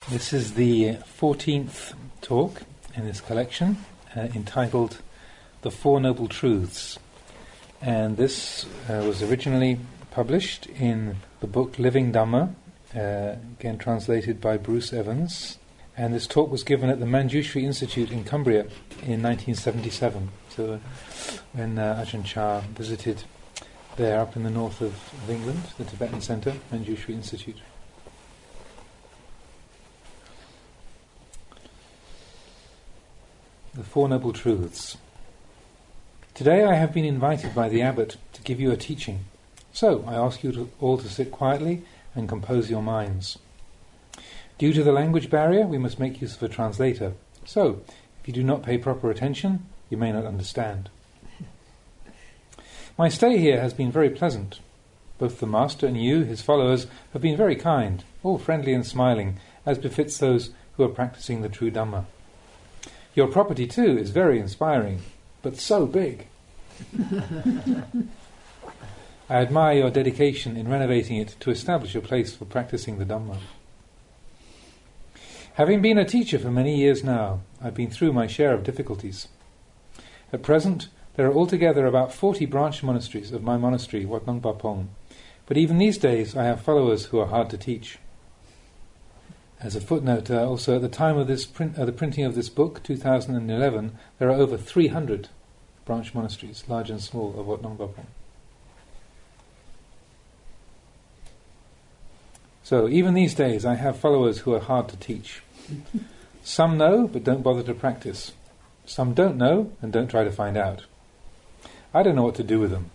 This is the 14th talk in this collection, entitled The Four Noble Truths. And this was originally published in the book Living Dhamma, again translated by Bruce Evans. And this talk was given at the Manjushri Institute in Cumbria in 1977. So when Ajahn Chah visited there up in the north of England, the Tibetan Centre, Manjushri Institute. The Four Noble Truths. Today I have been invited by the abbot to give you a teaching. So I ask you all to sit quietly and compose your minds. Due to the language barrier, we must make use of a translator. So, if you do not pay proper attention, you may not understand. My stay here has been very pleasant. Both the Master and you, his followers, have been very kind, all friendly and smiling, as befits those who are practicing the true Dhamma. Your property, too, is very inspiring, but so big. I admire your dedication in renovating it to establish a place for practicing the Dhamma. Having been a teacher for many years now, I've been through my share of difficulties. At present, there are altogether about 40 branch monasteries of my monastery, Wat Nong Papong, but even these days I have followers who are hard to teach. As a footnote, also at the time of this the printing of this book, 2011, there are over 300 branch monasteries, large and small, of Wat Nong Papong. So, even these days, I have followers who are hard to teach. Some know, but don't bother to practice. Some don't know, and don't try to find out. I don't know what to do with them.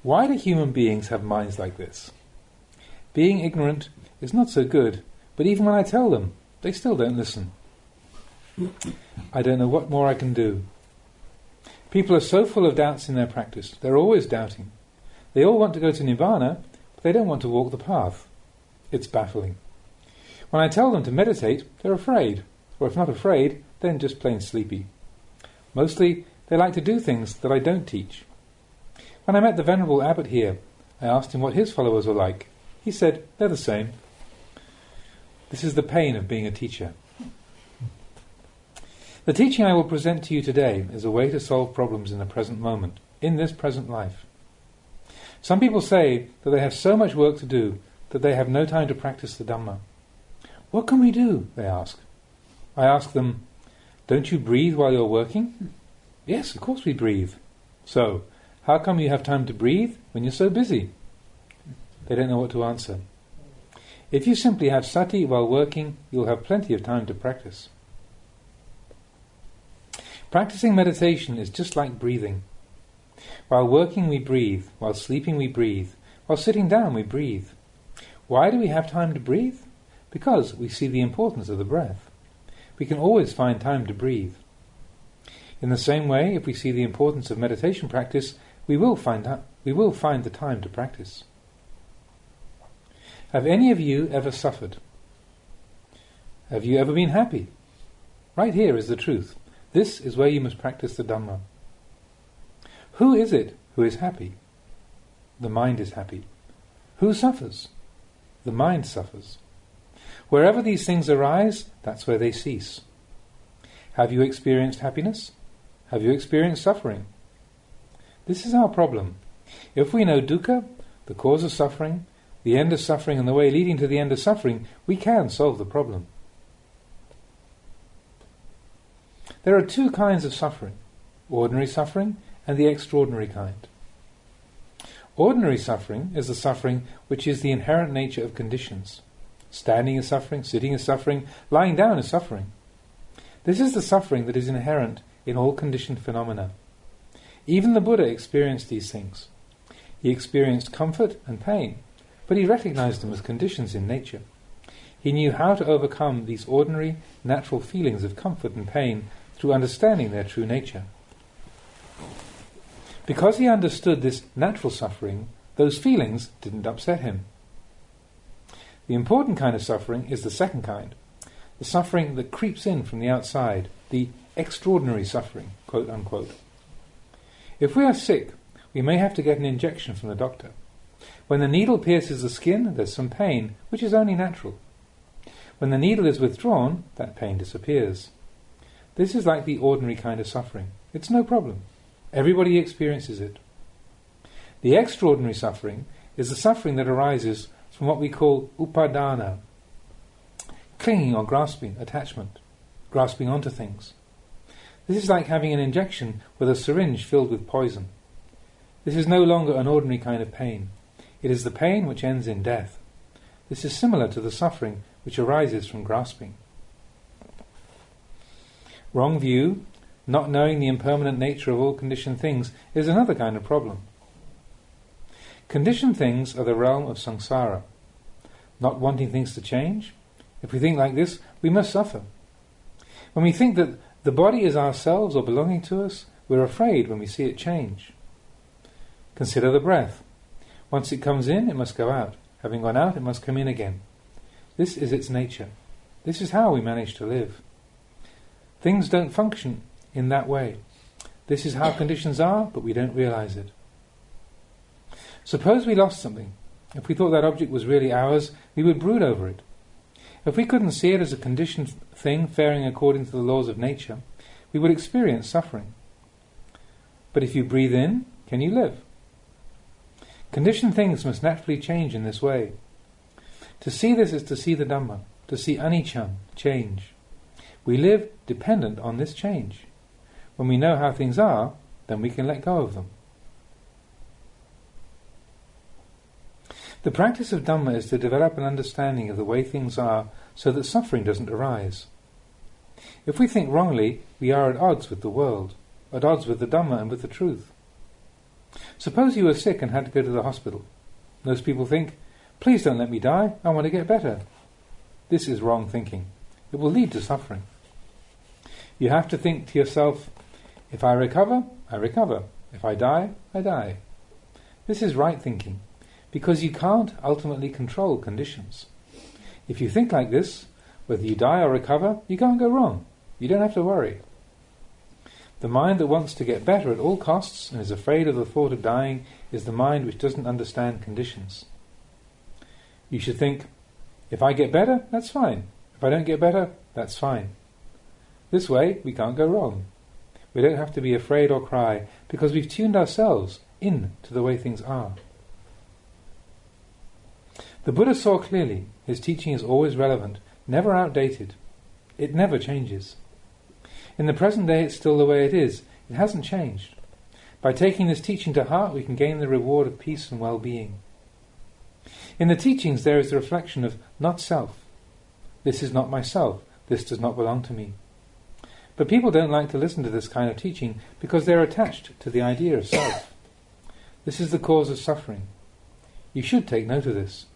Why do human beings have minds like this? Being ignorant is not so good, but even when I tell them, they still don't listen. I don't know what more I can do. People are so full of doubts in their practice. They're always doubting. They all want to go to Nibbana, but they don't want to walk the path. It's baffling. When I tell them to meditate, they're afraid. Or if not afraid, then just plain sleepy. Mostly, they like to do things that I don't teach. When I met the Venerable Abbot here, I asked him what his followers were like. He said, they're the same. This is the pain of being a teacher. The teaching I will present to you today is a way to solve problems in the present moment, in this present life. Some people say that they have so much work to do that they have no time to practice the Dhamma. What can we do? They ask. I ask them, don't you breathe while you're working? Yes, of course we breathe. So, how come you have time to breathe when you're so busy? They don't know what to answer. If you simply have sati while working, you'll have plenty of time to practice. Practicing meditation is just like breathing. While working we breathe, while sleeping we breathe, while sitting down we breathe. Why do we have time to breathe? Because we see the importance of the breath. We can always find time to breathe. In the same way, if we see the importance of meditation practice, we will find the time to practice. Have any of you ever suffered? Have you ever been happy? Right here is the truth. This is where you must practice the Dhamma. Who is it who is happy? The mind is happy. Who suffers? The mind suffers. Wherever these things arise, that's where they cease. Have you experienced happiness? Have you experienced suffering? This is our problem. If we know dukkha, the cause of suffering, the end of suffering and the way leading to the end of suffering, we can solve the problem. There are two kinds of suffering, ordinary suffering and the extraordinary kind. Ordinary suffering is the suffering which is the inherent nature of conditions. Standing is suffering, sitting is suffering, lying down is suffering. This is the suffering that is inherent in all conditioned phenomena. Even the Buddha experienced these things. He experienced comfort and pain, but he recognized them as conditions in nature. He knew how to overcome these ordinary, natural feelings of comfort and pain through understanding their true nature. Because he understood this natural suffering, those feelings didn't upset him. The important kind of suffering is the second kind, the suffering that creeps in from the outside, the extraordinary suffering, quote unquote. If we are sick, we may have to get an injection from the doctor. When the needle pierces the skin, there's some pain, which is only natural. When the needle is withdrawn, that pain disappears. This is like the ordinary kind of suffering. It's no problem. Everybody experiences it. The extraordinary suffering is the suffering that arises from what we call upadana, clinging or grasping, attachment, grasping onto things. This is like having an injection with a syringe filled with poison. This is no longer an ordinary kind of pain. It is the pain which ends in death. This is similar to the suffering which arises from grasping. Wrong view, not knowing the impermanent nature of all conditioned things, is another kind of problem. Conditioned things are the realm of samsara. Not wanting things to change, if we think like this, we must suffer. When we think that the body is ourselves or belonging to us, we're afraid when we see it change. Consider the breath. Once it comes in, it must go out. Having gone out, it must come in again. This is its nature. This is how we manage to live. Things don't function in that way. This is how conditions are, but we don't realize it. Suppose we lost something. If we thought that object was really ours, we would brood over it. If we couldn't see it as a conditioned thing faring according to the laws of nature, we would experience suffering. But if you breathe in, can you live? Conditioned things must naturally change in this way. To see this is to see the Dhamma, to see anicca, change. We live dependent on this change. When we know how things are, then we can let go of them. The practice of Dhamma is to develop an understanding of the way things are so that suffering doesn't arise. If we think wrongly, we are at odds with the world, at odds with the Dhamma and with the truth. Suppose you were sick and had to go to the hospital. Most people think, please don't let me die, I want to get better. This is wrong thinking. It will lead to suffering. You have to think to yourself, if I recover, I recover. If I die, I die. This is right thinking, because you can't ultimately control conditions. If you think like this, whether you die or recover, you can't go wrong. You don't have to worry. The mind that wants to get better at all costs and is afraid of the thought of dying is the mind which doesn't understand conditions. You should think, if I get better, that's fine. If I don't get better, that's fine. This way, we can't go wrong. We don't have to be afraid or cry, because we've tuned ourselves in to the way things are. The Buddha saw clearly his teaching is always relevant, never outdated. It never changes. In the present day it's still the way it is. It hasn't changed. By taking this teaching to heart we can gain the reward of peace and well-being. In the teachings there is the reflection of not self. This is not myself. This does not belong to me. But people don't like to listen to this kind of teaching because they're attached to the idea of self. This is the cause of suffering. You should take note of this.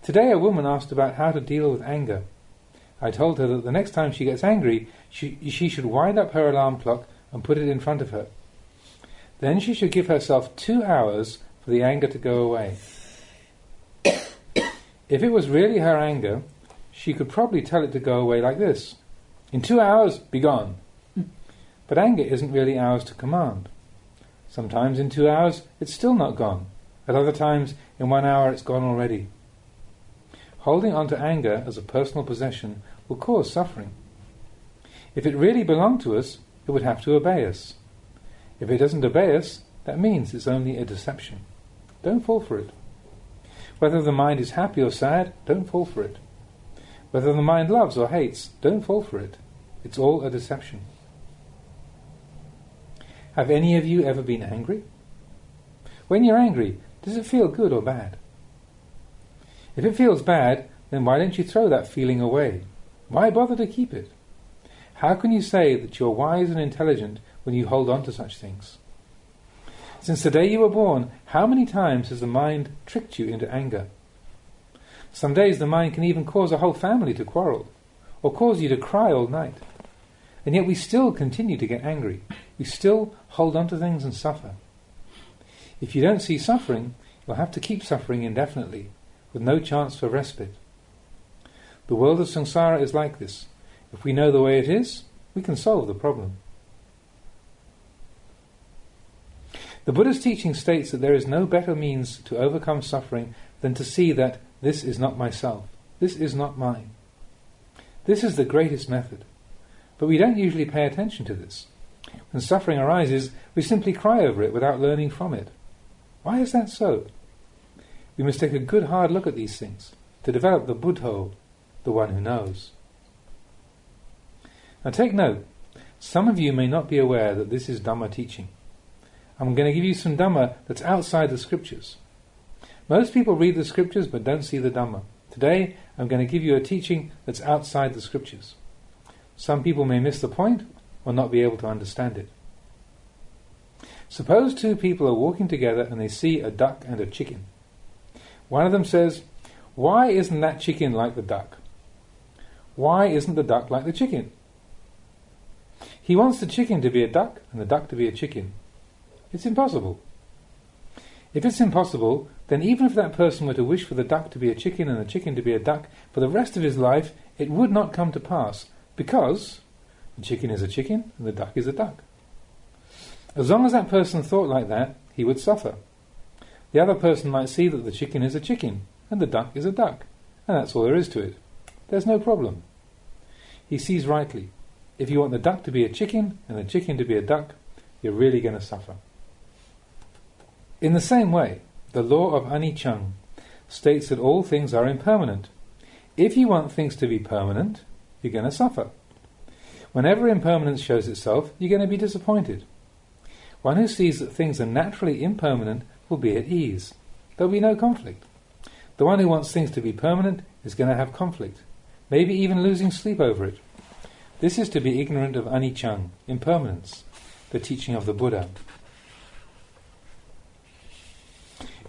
Today a woman asked about how to deal with anger. I told her that the next time she gets angry, she should wind up her alarm clock and put it in front of her. Then she should give herself 2 hours for the anger to go away. If it was really her anger, she could probably tell it to go away like this. In 2 hours, be gone. But anger isn't really ours to command. Sometimes in 2 hours it's still not gone. At other times in 1 hour it's gone already. Holding on to anger as a personal possession will cause suffering. If it really belonged to us, it would have to obey us. If it doesn't obey us, that means it's only a deception. Don't fall for it. Whether the mind is happy or sad, don't fall for it. Whether the mind loves or hates, don't fall for it. It's all a deception. Have any of you ever been angry? When you're angry, does it feel good or bad? If it feels bad, then why don't you throw that feeling away? Why bother to keep it? How can you say that you're wise and intelligent when you hold on to such things? Since the day you were born, how many times has the mind tricked you into anger? Some days the mind can even cause a whole family to quarrel, or cause you to cry all night. And yet we still continue to get angry. We still hold on to things and suffer. If you don't see suffering, you'll have to keep suffering indefinitely, with no chance for respite. The world of samsara is like this. If we know the way it is, we can solve the problem. The Buddha's teaching states that there is no better means to overcome suffering than to see that This is not myself. This is not mine. This is the greatest method. But we don't usually pay attention to this. When suffering arises, we simply cry over it without learning from it. Why is that so? We must take a good hard look at these things to develop the Buddho, the one who knows. Now take note, some of you may not be aware that this is Dhamma teaching. I'm going to give you some Dhamma that's outside the scriptures. Most people read the scriptures but don't see the Dhamma. Today I'm going to give you a teaching that's outside the scriptures. Some people may miss the point or not be able to understand it. Suppose two people are walking together and they see a duck and a chicken. One of them says, "Why isn't that chicken like the duck? Why isn't the duck like the chicken?" He wants the chicken to be a duck and the duck to be a chicken. It's impossible. If it's impossible, then even if that person were to wish for the duck to be a chicken and the chicken to be a duck, for the rest of his life, it would not come to pass, because the chicken is a chicken and the duck is a duck. As long as that person thought like that, he would suffer. The other person might see that the chicken is a chicken and the duck is a duck, and that's all there is to it. There's no problem. He sees rightly. If you want the duck to be a chicken and the chicken to be a duck, you're really going to suffer. In the same way, the law of anicca states that all things are impermanent. If you want things to be permanent, you're going to suffer. Whenever impermanence shows itself, you're going to be disappointed. One who sees that things are naturally impermanent will be at ease. There'll be no conflict. The one who wants things to be permanent is going to have conflict, maybe even losing sleep over it. This is to be ignorant of anicca, impermanence, the teaching of the Buddha.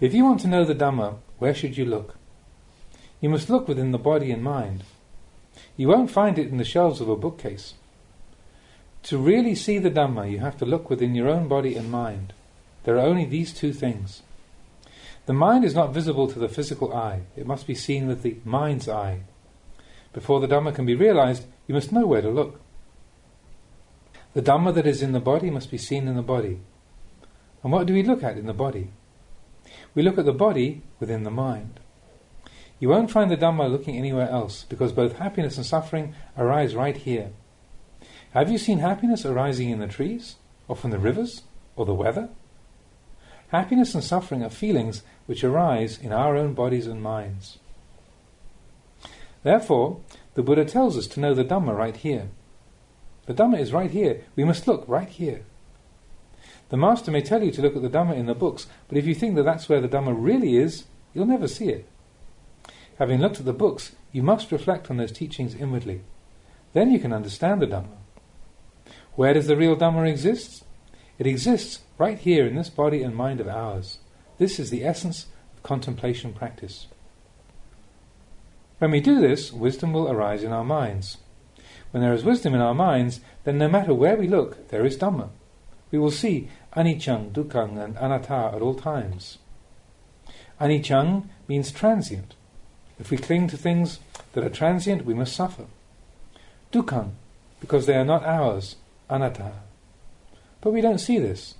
If you want to know the Dhamma, where should you look? You must look within the body and mind. You won't find it in the shelves of a bookcase. To really see the Dhamma, you have to look within your own body and mind. There are only these two things. The mind is not visible to the physical eye. It must be seen with the mind's eye. Before the Dhamma can be realized, you must know where to look. The Dhamma that is in the body must be seen in the body. And what do we look at in the body? We look at the body within the mind. You won't find the Dhamma looking anywhere else, because both happiness and suffering arise right here. Have you seen happiness arising in the trees, or from the rivers, or the weather? Happiness and suffering are feelings which arise in our own bodies and minds. Therefore, the Buddha tells us to know the Dhamma right here. The Dhamma is right here. We must look right here. The Master may tell you to look at the Dhamma in the books, but if you think that that's where the Dhamma really is, you'll never see it. Having looked at the books, you must reflect on those teachings inwardly. Then you can understand the Dhamma. Where does the real Dhamma exist? It exists right here in this body and mind of ours. This is the essence of contemplation practice. When we do this, wisdom will arise in our minds. When there is wisdom in our minds, then no matter where we look, there is Dhamma. We will see anicca, dukkha and anatta at all times. Anicca means transient. If we cling to things that are transient, we must suffer. Dukkha, because they are not ours, anatta. But we don't see this.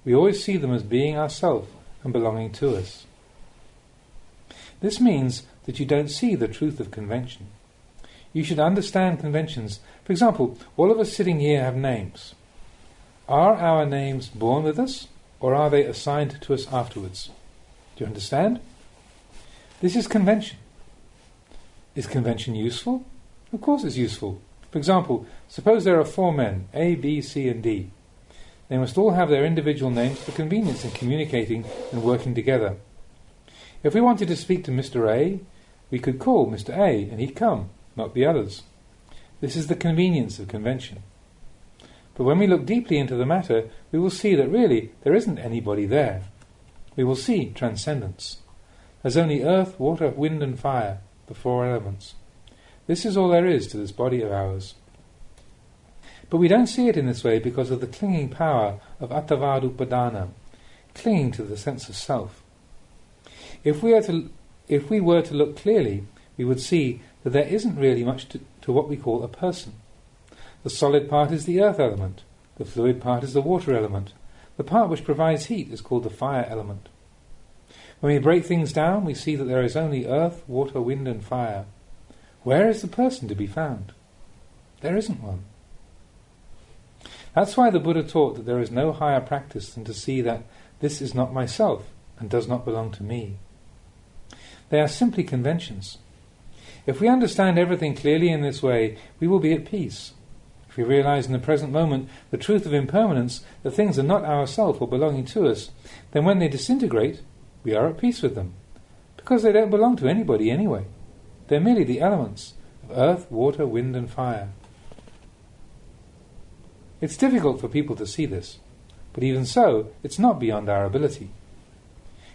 We always see them as being ourself and belonging to us. This means that you don't see the truth of convention. You should understand conventions. For example, all of us sitting here have names. Are our names born with us, or are they assigned to us afterwards? Do you understand? This is convention. Is convention useful? Of course it's useful. For example, suppose there are 4 men, A, B, C and D. They must all have their individual names for convenience in communicating and working together. If we wanted to speak to Mr. A, we could call Mr. A and he'd come, not the others. This is the convenience of convention. But when we look deeply into the matter, we will see that really there isn't anybody there. We will see transcendence. There's only earth, water, wind and fire, the 4 elements. This is all there is to this body of ours. But we don't see it in this way because of the clinging power of attavada upadana, clinging to the sense of self. If we were to look clearly, we would see that there isn't really much to what we call a person. The solid part is the earth element, the fluid part is the water element, the part which provides heat is called the fire element. When we break things down, we see that there is only earth, water, wind and fire. Where is the person to be found? There isn't one. That's why the Buddha taught that there is no higher practice than to see that this is not myself and does not belong to me. They are simply conventions. If we understand everything clearly in this way, we will be at peace. If we realize in the present moment the truth of impermanence, that things are not ourself or belonging to us, then when they disintegrate, we are at peace with them, because they don't belong to anybody anyway. They're merely the elements of earth, water, wind and fire. It's difficult for people to see this, but even so, it's not beyond our ability.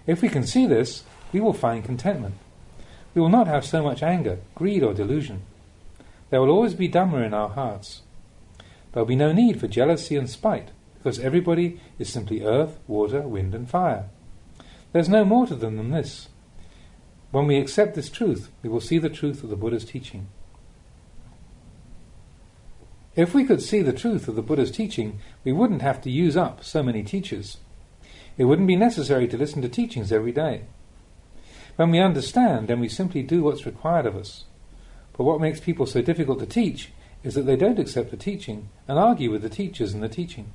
If we can see this, we will find contentment. We will not have so much anger, greed or delusion. There will always be Dhamma in our hearts. There will be no need for jealousy and spite, because everybody is simply earth, water, wind and fire. There's no more to them than this. When we accept this truth, we will see the truth of the Buddha's teaching. If we could see the truth of the Buddha's teaching, we wouldn't have to use up so many teachers. It wouldn't be necessary to listen to teachings every day. When we understand, then we simply do what's required of us. But what makes people so difficult to teach is that they don't accept the teaching and argue with the teachers and the teaching.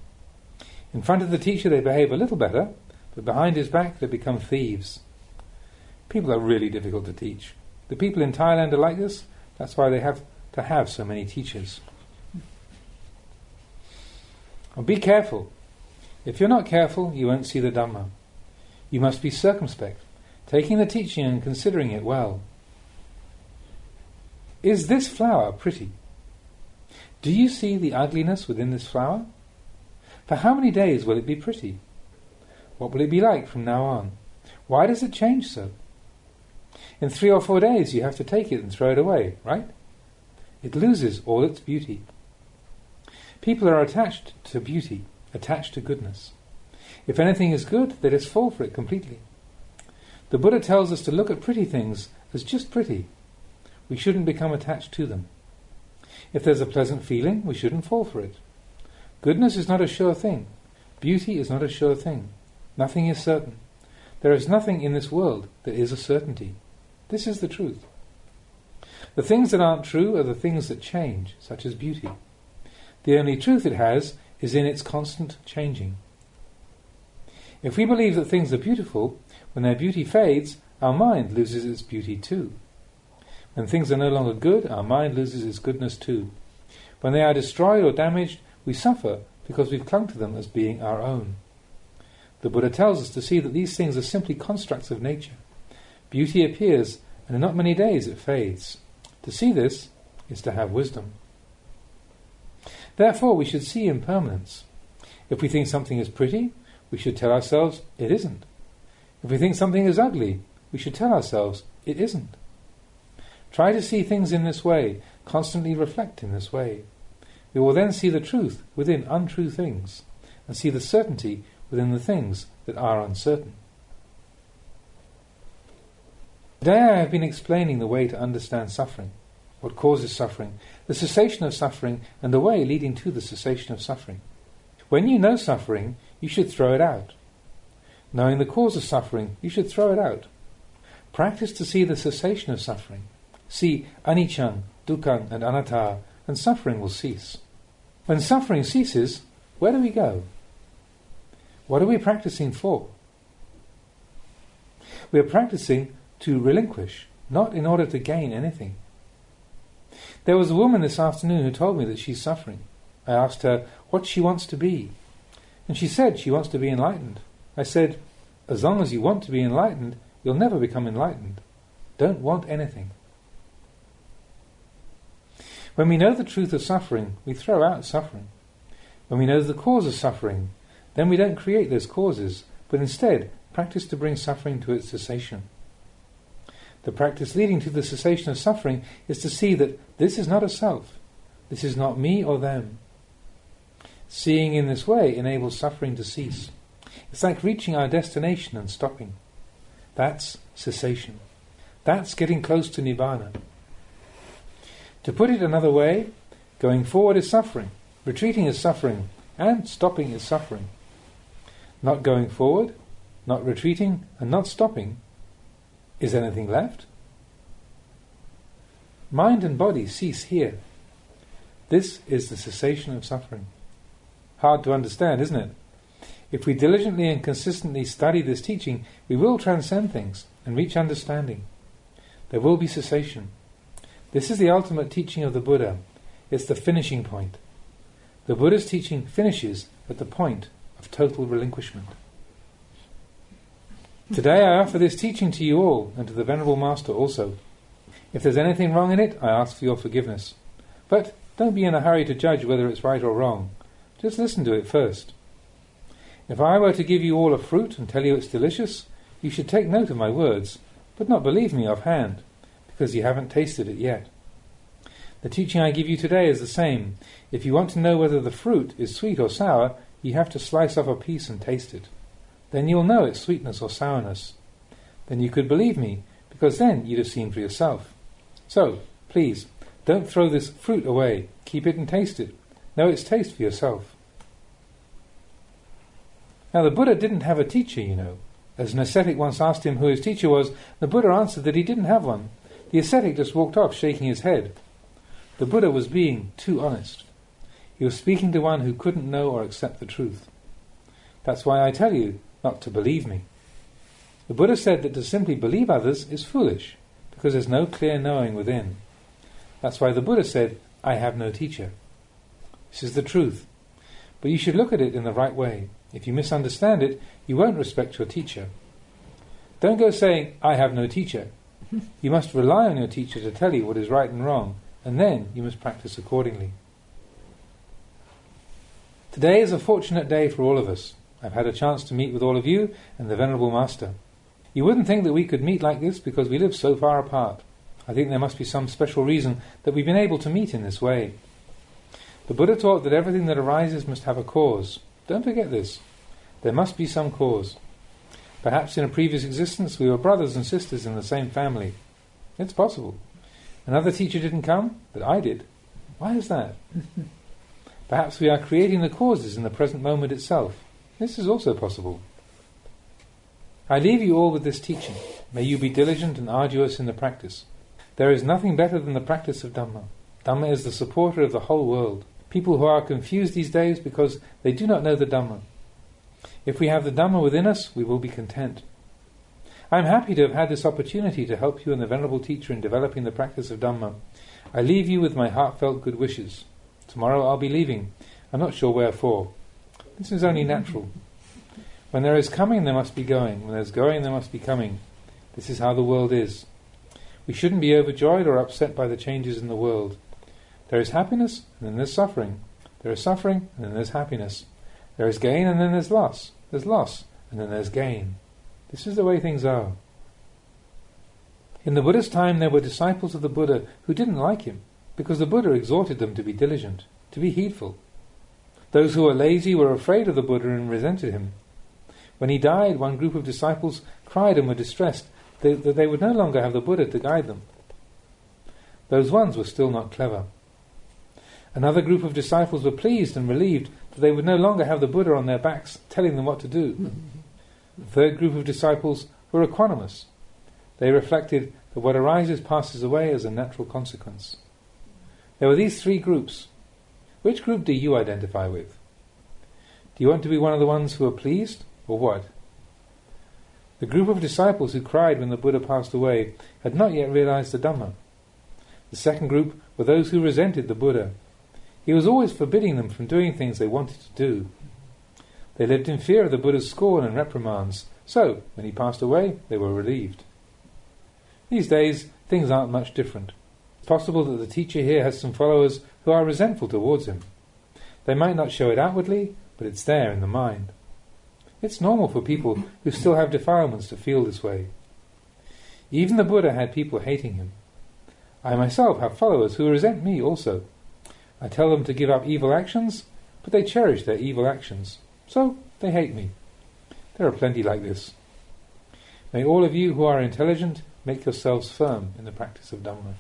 In front of the teacher they behave a little better, but behind his back they become thieves. People are really difficult to teach. The people in Thailand are like this. That's why they have to have so many teachers. Well, be careful. If you're not careful, you won't see the Dhamma. You must be circumspect, taking the teaching and considering it well. Is this flower pretty? Do you see the ugliness within this flower? For how many days will it be pretty? What will it be like from now on? Why does it change so? In 3 or 4 days you have to take it and throw it away, right? It loses all its beauty. People are attached to beauty, attached to goodness. If anything is good, they just fall for it completely. The Buddha tells us to look at pretty things as just pretty. We shouldn't become attached to them. If there's a pleasant feeling, we shouldn't fall for it. Goodness is not a sure thing. Beauty is not a sure thing. Nothing is certain. There is nothing in this world that is a certainty. This is the truth. The things that aren't true are the things that change, such as beauty. The only truth it has is in its constant changing. If we believe that things are beautiful, when their beauty fades, our mind loses its beauty too. When things are no longer good, our mind loses its goodness too. When they are destroyed or damaged, we suffer because we've clung to them as being our own. The Buddha tells us to see that these things are simply constructs of nature. Beauty appears, and in not many days it fades. To see this is to have wisdom. Therefore, we should see impermanence. If we think something is pretty, we should tell ourselves it isn't. If we think something is ugly, we should tell ourselves it isn't. Try to see things in this way, constantly reflect in this way. We will then see the truth within untrue things, and see the certainty within the things that are uncertain. Today I have been explaining the way to understand suffering, what causes suffering, the cessation of suffering, and the way leading to the cessation of suffering. When you know suffering, you should throw it out. Knowing the cause of suffering, you should throw it out. Practice to see the cessation of suffering. See anicca, dukkha and anatta, and suffering will cease. When suffering ceases, where do we go? What are we practicing for? We are practicing to relinquish, not in order to gain anything. There was a woman this afternoon who told me that she's suffering. I asked her what she wants to be, and she said she wants to be enlightened. I said, as long as you want to be enlightened, you'll never become enlightened. Don't want anything. When we know the truth of suffering, we throw out suffering. When we know the cause of suffering, then we don't create those causes, but instead practice to bring suffering to its cessation. The practice leading to the cessation of suffering is to see that this is not a self, this is not me or them. Seeing in this way enables suffering to cease. It's like reaching our destination and stopping. That's cessation. That's getting close to Nibbana. To put it another way, going forward is suffering, retreating is suffering, and stopping is suffering. Not going forward, not retreating, and not stopping Is anything left? Mind and body cease here. This is the cessation of suffering. Hard to understand, isn't it? If we diligently and consistently study this teaching, we will transcend things and reach understanding. There will be cessation. This is the ultimate teaching of the Buddha. It's the finishing point. The Buddha's teaching finishes at the point of total relinquishment. Today I offer this teaching to you all and to the Venerable Master also. If there's anything wrong in it, I ask for your forgiveness. But don't be in a hurry to judge whether it's right or wrong. Just listen to it first. If I were to give you all a fruit and tell you it's delicious, you should take note of my words, but not believe me offhand, because you haven't tasted it yet. The teaching I give you today is the same. If you want to know whether the fruit is sweet or sour, you have to slice off a piece and taste it. Then you'll know its sweetness or sourness. Then you could believe me, because then you'd have seen for yourself. So, please, don't throw this fruit away. Keep it and taste it. Know its taste for yourself. Now the Buddha didn't have a teacher, you know. As an ascetic once asked him who his teacher was, the Buddha answered that he didn't have one. The ascetic just walked off, shaking his head. The Buddha was being too honest. He was speaking to one who couldn't know or accept the truth. That's why I tell you not to believe me. The Buddha said that to simply believe others is foolish, because there's no clear knowing within. That's why the Buddha said, I have no teacher. This is the truth. But you should look at it in the right way. If you misunderstand it, you won't respect your teacher. Don't go saying, I have no teacher. You must rely on your teacher to tell you what is right and wrong, and then you must practice accordingly. Today is a fortunate day for all of us. I've had a chance to meet with all of you and the Venerable Master. You wouldn't think that we could meet like this because we live so far apart. I think there must be some special reason that we've been able to meet in this way. The Buddha taught that everything that arises must have a cause. Don't forget this. There must be some cause. Perhaps in a previous existence we were brothers and sisters in the same family. It's possible. Another teacher didn't come, but I did. Why is that? Perhaps we are creating the causes in the present moment itself. This is also possible. I leave you all with this teaching. May you be diligent and arduous in the practice. There is nothing better than the practice of Dhamma. Dhamma is the supporter of the whole world. People who are confused these days because they do not know the Dhamma. If we have the Dhamma within us, we will be content. I am happy to have had this opportunity to help you and the Venerable Teacher in developing the practice of Dhamma. I leave you with my heartfelt good wishes. Tomorrow I'll be leaving. I'm not sure where for. This is only natural. When there is coming, there must be going. When there's going, there must be coming. This is how the world is. We shouldn't be overjoyed or upset by the changes in the world. There is happiness, and then there's suffering. There is suffering, and then there's happiness. There is gain, and then there's loss. There's loss, and then there's gain. This is the way things are. In the Buddha's time, there were disciples of the Buddha who didn't like him, because the Buddha exhorted them to be diligent, to be heedful. Those who were lazy were afraid of the Buddha and resented him. When he died, one group of disciples cried and were distressed that they would no longer have the Buddha to guide them. Those ones were still not clever. Another group of disciples were pleased and relieved that they would no longer have the Buddha on their backs telling them what to do. The third group of disciples were equanimous. They reflected that what arises passes away as a natural consequence. There were these three groups. Which group do you identify with? Do you want to be one of the ones who are pleased, or what? The group of disciples who cried when the Buddha passed away had not yet realized the Dhamma. The second group were those who resented the Buddha. He was always forbidding them from doing things they wanted to do. They lived in fear of the Buddha's scorn and reprimands, so when he passed away, they were relieved. These days, things aren't much different. It's possible that the teacher here has some followers who are resentful towards him. They might not show it outwardly, but it's there in the mind. It's normal for people who still have defilements to feel this way. Even the Buddha had people hating him. I myself have followers who resent me also. I tell them to give up evil actions, but they cherish their evil actions, so they hate me. There are plenty like this. May all of you who are intelligent make yourselves firm in the practice of Dhamma.